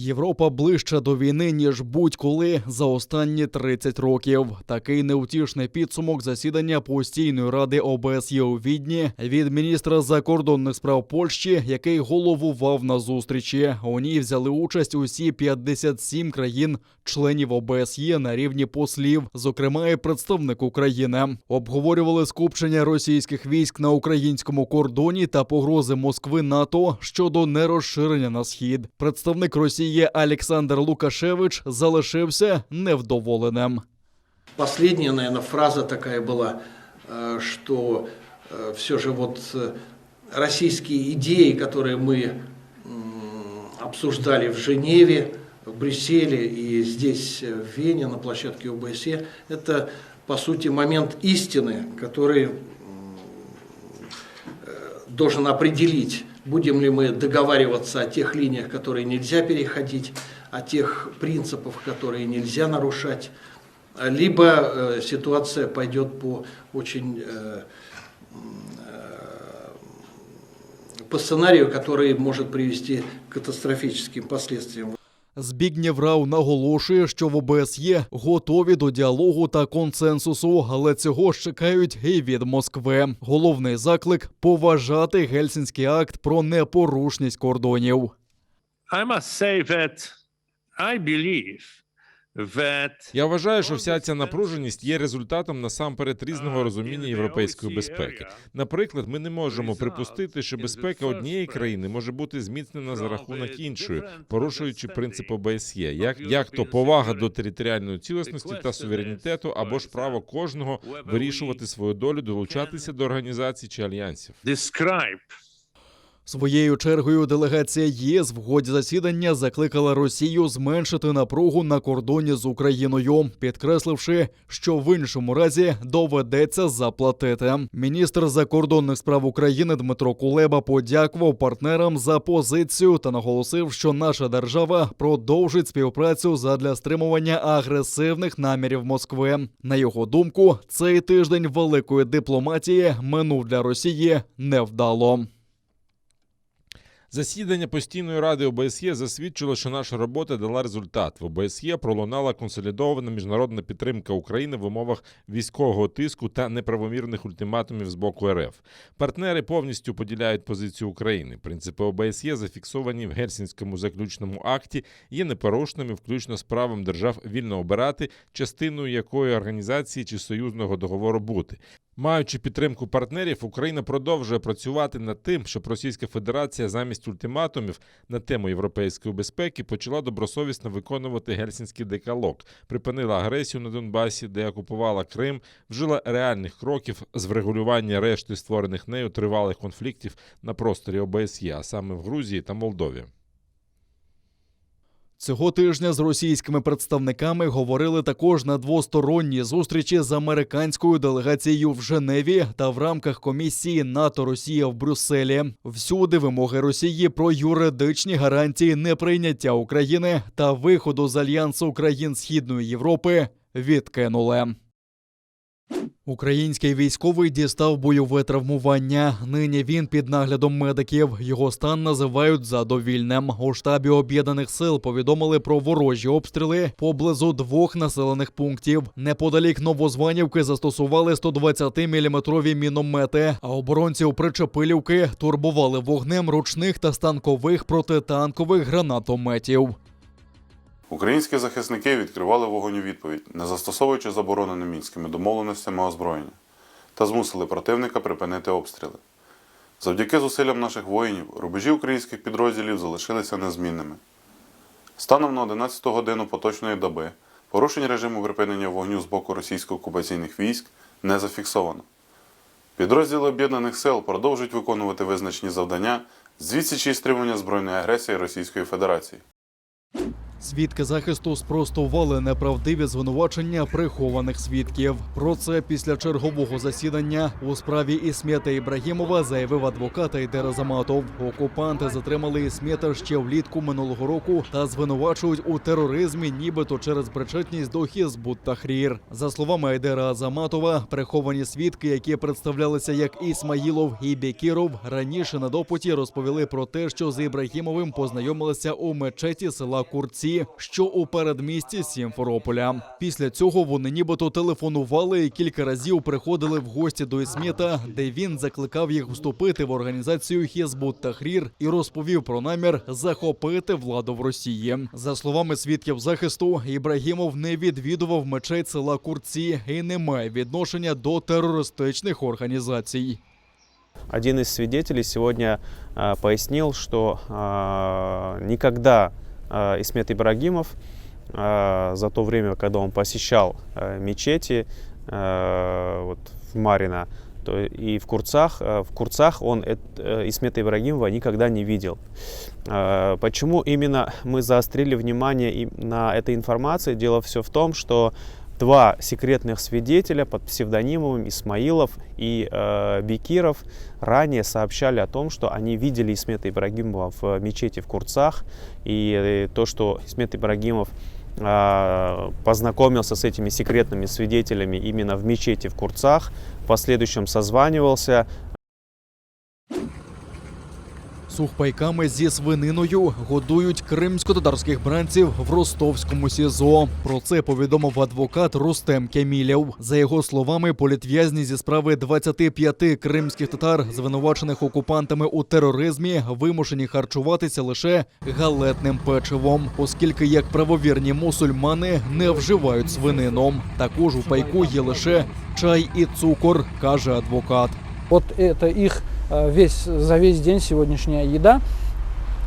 Європа ближче до війни, ніж будь-коли за останні 30 років. Такий неутішний підсумок засідання Постійної ради ОБСЄ у Відні від міністра закордонних справ Польщі, який головував на зустрічі. У ній взяли участь усі 57 країн-членів ОБСЄ на рівні послів, зокрема і представник України. Обговорювали скупчення російських військ на українському кордоні та погрози Москви НАТО щодо нерозширення на схід. Представник Росії Олександр Лукашевич залишився невдоволеним. Последняя, наверное, фраза такая была, что все же вот российские идеи, которые мы обсуждали в Женеве, в Брюсселе и здесь, в Вене, на площадке ОБСЕ, это, по сути, момент истины, который должен определить, будем ли мы договариваться о тех линиях, которые нельзя переходить, о тех принципах, которые нельзя нарушать, либо ситуация пойдет по сценарию, который может привести к катастрофическим последствиям. Збігнєв Рау наголошує, що в ОБСЄ готові до діалогу та консенсусу, але цього ж чекають і від Москви. Головний заклик – поважати Гельсінський акт про непорушність кордонів. Я вважаю, що вся ця напруженість є результатом насамперед різного розуміння європейської безпеки. Наприклад, ми не можемо припустити, що безпека однієї країни може бути зміцнена за рахунок іншої, порушуючи принцип ОБСЄ, як то повага до територіальної цілісності та суверенітету, або ж право кожного вирішувати свою долю, долучатися до організацій чи альянсів. Своєю чергою делегація ЄС в ході засідання закликала Росію зменшити напругу на кордоні з Україною, підкресливши, що в іншому разі доведеться заплатити. Міністр закордонних справ України Дмитро Кулеба подякував партнерам за позицію та наголосив, що наша держава продовжить співпрацю задля стримування агресивних намірів Москви. На його думку, цей тиждень великої дипломатії минув для Росії невдало. Засідання Постійної ради ОБСЄ засвідчило, що наша робота дала результат. В ОБСЄ пролунала консолідована міжнародна підтримка України в умовах військового тиску та неправомірних ультиматумів з боку РФ. Партнери повністю поділяють позицію України. Принципи ОБСЄ, зафіксовані в Гельсінському заключному акті, є непорушними, включно з правом держав вільно обирати, частиною якої організації чи союзного договору бути. Маючи підтримку партнерів, Україна продовжує працювати над тим, щоб Російська Федерація замість ультиматумів на тему європейської безпеки почала добросовісно виконувати Гельсінський декалог, припинила агресію на Донбасі, де окупувала Крим, вжила реальних кроків з врегулювання решти створених нею тривалих конфліктів на просторі ОБСЄ, а саме в Грузії та Молдові. Цього тижня з російськими представниками говорили також на двосторонній зустрічі з американською делегацією в Женеві та в рамках комісії НАТО-Росія в Брюсселі. Всюди вимоги Росії про юридичні гарантії неприйняття України та виходу з Альянсу країн Східної Європи відкинули. Український військовий дістав бойове травмування. Нині він під наглядом медиків. Його стан називають задовільним. У штабі Об'єднаних сил повідомили про ворожі обстріли поблизу 2 населених пунктів. Неподалік Новозванівки застосували 120-мм міномети, а оборонців Причепилівки турбували вогнем ручних та станкових протитанкових гранатометів. Українські захисники відкривали вогонь у відповідь, не застосовуючи заборонені мінськими домовленостями озброєння, та змусили противника припинити обстріли. Завдяки зусиллям наших воїнів рубежі українських підрозділів залишилися незмінними. Станом на 11-ту годину поточної доби порушень режиму припинення вогню з боку російсько-окупаційних військ не зафіксовано. Підрозділи Об'єднаних сил продовжують виконувати визначені завдання з відсічі і стримування збройної агресії Російської Федерації. Свідки захисту спростували неправдиві звинувачення прихованих свідків. Про це після чергового засідання у справі Ісмета Ібрагімова заявив адвокат Айдер Азаматов. Окупанти затримали Ісмета ще влітку минулого року та звинувачують у тероризмі, нібито через причетність до Хізбут Тахрір. За словами Айдера Азаматова, приховані свідки, які представлялися як Ісмаїлов і Бекіров, раніше на допиті розповіли про те, що з Ібрагімовим познайомилися у мечеті села Курці, що у передмісті Сімферополя. Після цього вони нібито телефонували і кілька разів приходили в гості до Ісмета, де він закликав їх вступити в організацію Хізбут Тахрір і розповів про намір захопити владу в Росії. За словами свідків захисту, Ібрагімов не відвідував мечеть села Курці і не має відношення до терористичних організацій. Один из свидетелей сегодня пояснил, что никогда Исмет Ибрагимов за то время, когда он посещал мечети в Марино и в Курцах он Исмета Ибрагимова никогда не видел. Почему именно мы заострили внимание на этой информации? Дело все в том, что два секретных свидетеля под псевдонимом Исмаилов и Бекиров ранее сообщали о том, что они видели Исмета Ибрагимова в мечети в Курцах, и то, что Исмет Ибрагимов познакомился с этими секретными свидетелями именно в мечети в Курцах, в последующем созванивался. Сухпайками зі свининою годують кримсько-татарських бранців в ростовському СІЗО. Про це повідомив адвокат Рустем Кемілєв. За його словами, політв'язні зі справи 25 кримських татар, звинувачених окупантами у тероризмі, вимушені харчуватися лише галетним печивом, оскільки як правовірні мусульмани не вживають свинину. Також у пайку є лише чай і цукор, каже адвокат. Вот это их за весь день сегодняшняя еда.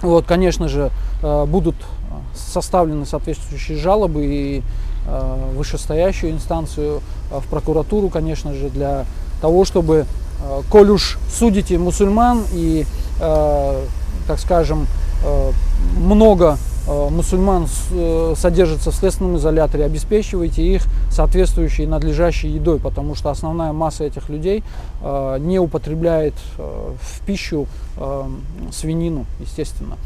Вот, конечно же, будут составлены соответствующие жалобы и вышестоящую инстанцию, в прокуратуру, конечно же, для того, чтобы, коль уж судите мусульман и, так скажем, много мусульман содержатся в следственном изоляторе, обеспечивайте их соответствующей надлежащей едой, потому что основная масса этих людей не употребляет в пищу свинину, естественно.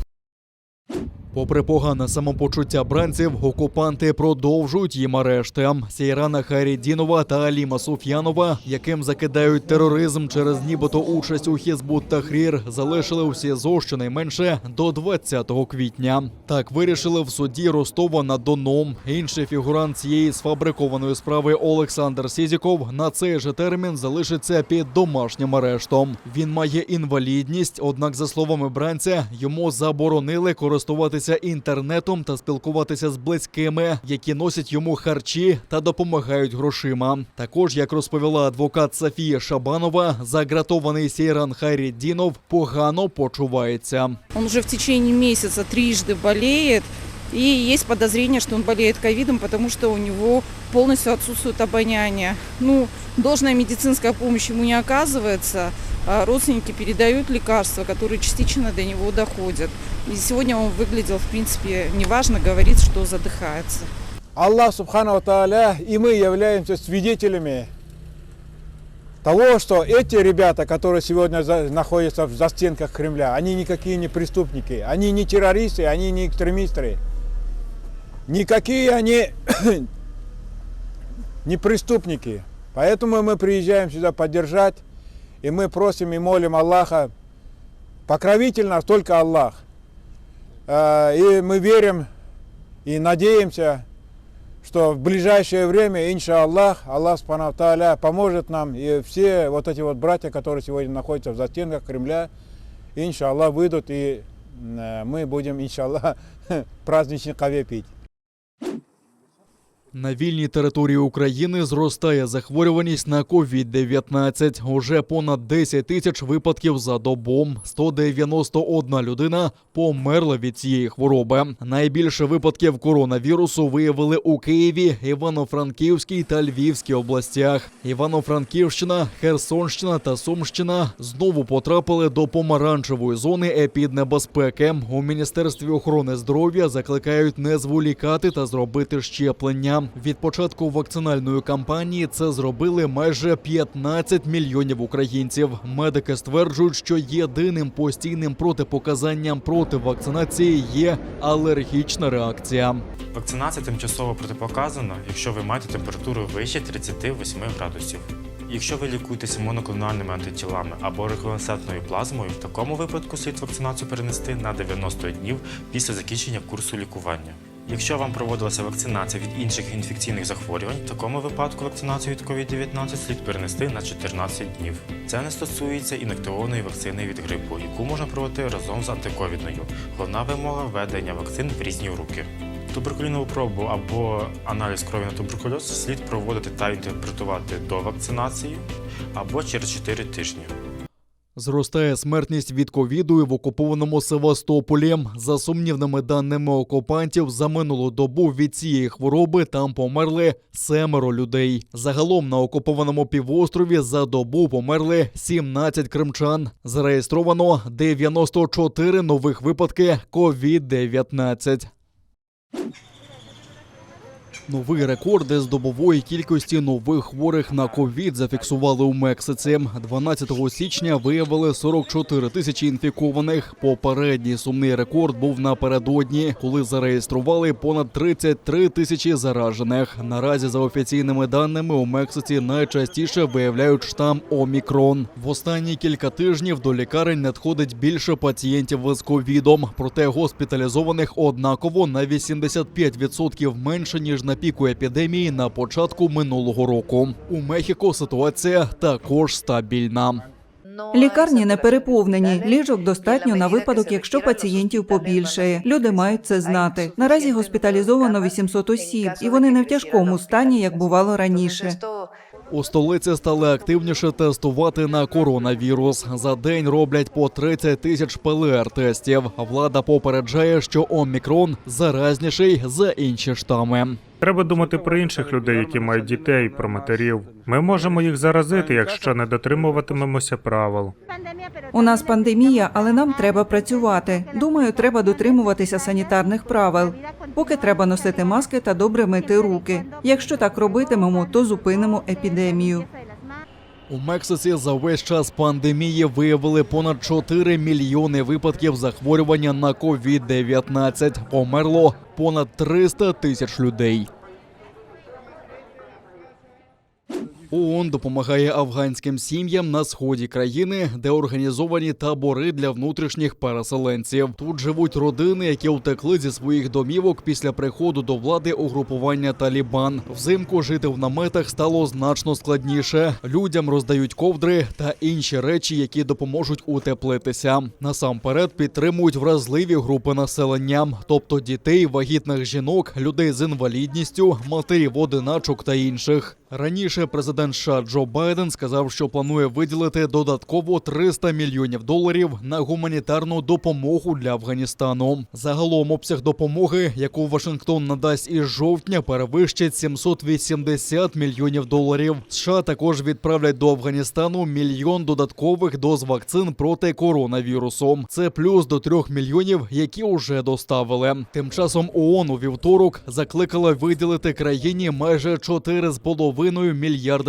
Попри погане самопочуття бранців, окупанти продовжують їм арешти. Сейрана Хайреддінова та Аліма Суф'янова, яким закидають тероризм через нібито участь у Хізбут Тахрір, залишили у СІЗО щонайменше до 20 квітня. Так вирішили в суді Ростова-на-Дону. Інший фігурант цієї сфабрикованої справи Олександр Сізіков на цей же термін залишиться під домашнім арештом. Він має інвалідність, однак, за словами бранця, йому заборонили користуватися інтернетом та спілкуватися з близькими, які носять йому харчі та допомагають грошима. Також, як розповіла адвокат Софія Шабанова, загратований Сейран Хайреддінов погано почувається. Он уже в течение месяца трижды болеет, и есть подозрение, что он болеет ковидом, потому что у него полностью отсутствует обоняние. Должная медицинская помощь ему не оказывается, а родственники передают лекарства, которые частично до него доходят. И сегодня он выглядел, в принципе, неважно, говорит, что задыхается. Аллах Субхану Тааля и мы являемся свидетелями того, что эти ребята, которые сегодня находятся в застенках Кремля, они никакие не преступники, они не террористы, они не экстремисты. Никакие они не преступники. Поэтому мы приезжаем сюда поддержать, и мы просим и молим Аллаха. Покровитель нас только Аллах. И мы верим и надеемся, что в ближайшее время, иншаллах, Аллах Субхану Тааля поможет нам, и все вот эти вот братья, которые сегодня находятся в застенках Кремля, иншаллах, выйдут, и мы будем, иншаллах, праздничный каве пить. На вільній території України зростає захворюваність на COVID-19. Уже понад 10 тисяч випадків за добу. 191 людина померла від цієї хвороби. Найбільше випадків коронавірусу виявили у Києві, Івано-Франківській та Львівській областях. Івано-Франківщина, Херсонщина та Сумщина знову потрапили до помаранчевої зони епіднебезпеки. У Міністерстві охорони здоров'я закликають не зволікати та зробити щеплення. Від початку вакцинальної кампанії це зробили майже 15 мільйонів українців. Медики стверджують, що єдиним постійним протипоказанням проти вакцинації є алергічна реакція. Вакцинація тимчасово протипоказана, якщо ви маєте температуру вище 38 градусів. Якщо ви лікуєтеся моноклональними антитілами або реконвалесцентною плазмою, в такому випадку слід вакцинацію перенести на 90 днів після закінчення курсу лікування. Якщо вам проводилася вакцинація від інших інфекційних захворювань, в такому випадку вакцинацію від COVID-19 слід перенести на 14 днів. Це не стосується інактивованої вакцини від грипу, яку можна проводити разом з антиковідною. Головна вимога – введення вакцин в різні руки. Туберкульозну пробу або аналіз крові на туберкульоз слід проводити та інтерпретувати до вакцинації або через 4 тижні. Зростає смертність від ковіду і в окупованому Севастополі. За сумнівними даними окупантів, за минулу добу від цієї хвороби там померли 7 людей. Загалом на окупованому півострові за добу померли 17 кримчан. Зареєстровано 94 нових випадки COVID-19. Новий рекорд із добової кількості нових хворих на ковід зафіксували у Мексиці. 12 січня виявили 44 тисячі інфікованих. Попередній сумний рекорд був напередодні, коли зареєстрували понад 33 тисячі заражених. Наразі, за офіційними даними, у Мексиці найчастіше виявляють штам Омікрон. В останні кілька тижнів до лікарень надходить більше пацієнтів з ковідом. Проте госпіталізованих однаково на 85% менше, ніж на піку епідемії на початку минулого року. У Мехіко ситуація також стабільна. Лікарні не переповнені, ліжок достатньо на випадок, якщо пацієнтів побільшає. Люди мають це знати. Наразі госпіталізовано 800 осіб, і вони не в тяжкому стані, як бувало раніше. У столиці стали активніше тестувати на коронавірус. За день роблять по 30 тисяч ПЛР-тестів. Влада попереджає, що Омікрон заразніший за інші штами. Треба думати про інших людей, які мають дітей, про матерів. Ми можемо їх заразити, якщо не дотримуватимемося правил. У нас пандемія, але нам треба працювати. Думаю, треба дотримуватися санітарних правил. Поки треба носити маски та добре мити руки. Якщо так робитимемо, то зупинимо епідемію. У Мексиці за весь час пандемії виявили понад 4 мільйони випадків захворювання на COVID-19. Померло понад 300 тисяч людей. ООН допомагає афганським сім'ям на сході країни, де організовані табори для внутрішніх переселенців. Тут живуть родини, які втекли зі своїх домівок після приходу до влади угрупування «Талібан». Взимку жити в наметах стало значно складніше. Людям роздають ковдри та інші речі, які допоможуть утеплитися. Насамперед підтримують вразливі групи населення, тобто дітей, вагітних жінок, людей з інвалідністю, матерів-одиначок та інших. Раніше президент США Джо Байден сказав, що планує виділити додатково $300 мільйонів на гуманітарну допомогу для Афганістану. Загалом обсяг допомоги, яку Вашингтон надасть із жовтня, перевищить $780 мільйонів. США також відправлять до Афганістану 1 мільйон додаткових доз вакцин проти коронавірусу. Це плюс до 3 мільйонів, які уже доставили. Тим часом ООН у вівторок закликала виділити країні майже $4,5 мільярди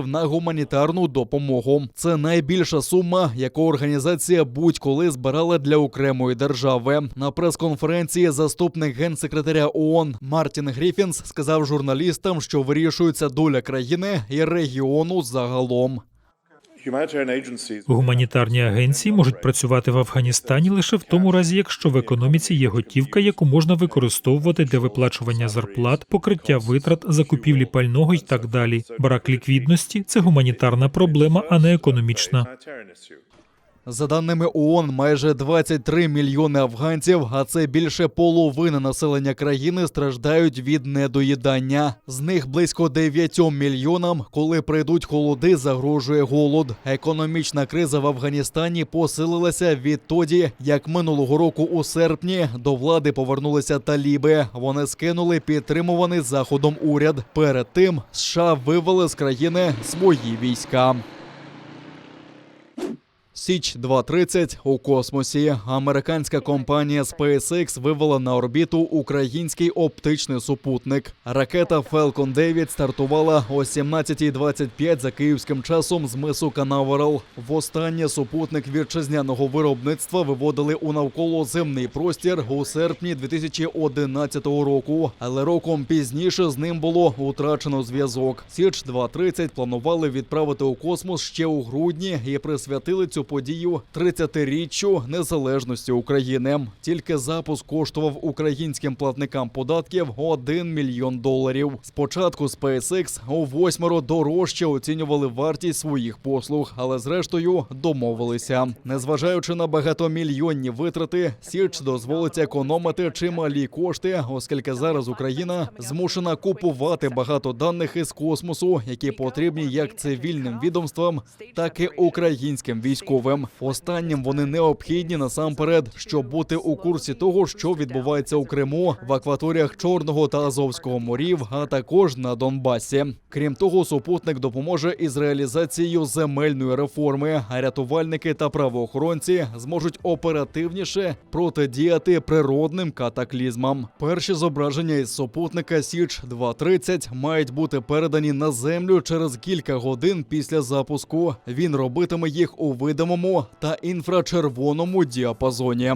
на гуманітарну допомогу. Це найбільша сума, яку організація будь-коли збирала для окремої держави. На прес-конференції заступник генсекретаря ООН Мартін Гріфінс сказав журналістам, що вирішується доля країни і регіону загалом. Гуманітарні агенції можуть працювати в Афганістані лише в тому разі, якщо в економіці є готівка, яку можна використовувати для виплачування зарплат, покриття витрат, закупівлі пального і так далі. Брак ліквідності – це гуманітарна проблема, а не економічна. За даними ООН, майже 23 мільйони афганців, а це більше половини населення країни, страждають від недоїдання. З них близько 9 мільйонам, коли прийдуть холоди, загрожує голод. Економічна криза в Афганістані посилилася відтоді, як минулого року у серпні до влади повернулися таліби. Вони скинули підтримуваний Заходом уряд. Перед тим США вивели з країни свої війська. Січ-230 у космосі. Американська компанія SpaceX вивела на орбіту український оптичний супутник. Ракета Falcon 9 стартувала о 17:25 за київським часом з мису Канаверал. Востаннє супутник вітчизняного виробництва виводили у навколоземний простір у серпні 2011 року. Але роком пізніше з ним було утрачено зв'язок. Січ-230 планували відправити у космос ще у грудні і присвятили цю подію 30-річчю незалежності України. Тільки запуск коштував українським платникам податків $1 мільйон. Спочатку SpaceX у 8 дорожче оцінювали вартість своїх послуг, але зрештою домовилися. Незважаючи на багатомільйонні витрати, Січ дозволить економити чималі кошти, оскільки зараз Україна змушена купувати багато даних із космосу, які потрібні як цивільним відомствам, так і українським військовим. Останнім вони необхідні насамперед, щоб бути у курсі того, що відбувається у Криму, в акваторіях Чорного та Азовського морів, а також на Донбасі. Крім того, супутник допоможе із реалізацією земельної реформи, а рятувальники та правоохоронці зможуть оперативніше протидіяти природним катаклізмам. Перші зображення із супутника Січ-230 мають бути передані на Землю через кілька годин після запуску. Він робитиме їх у видимому та інфрачервоному діапазоні.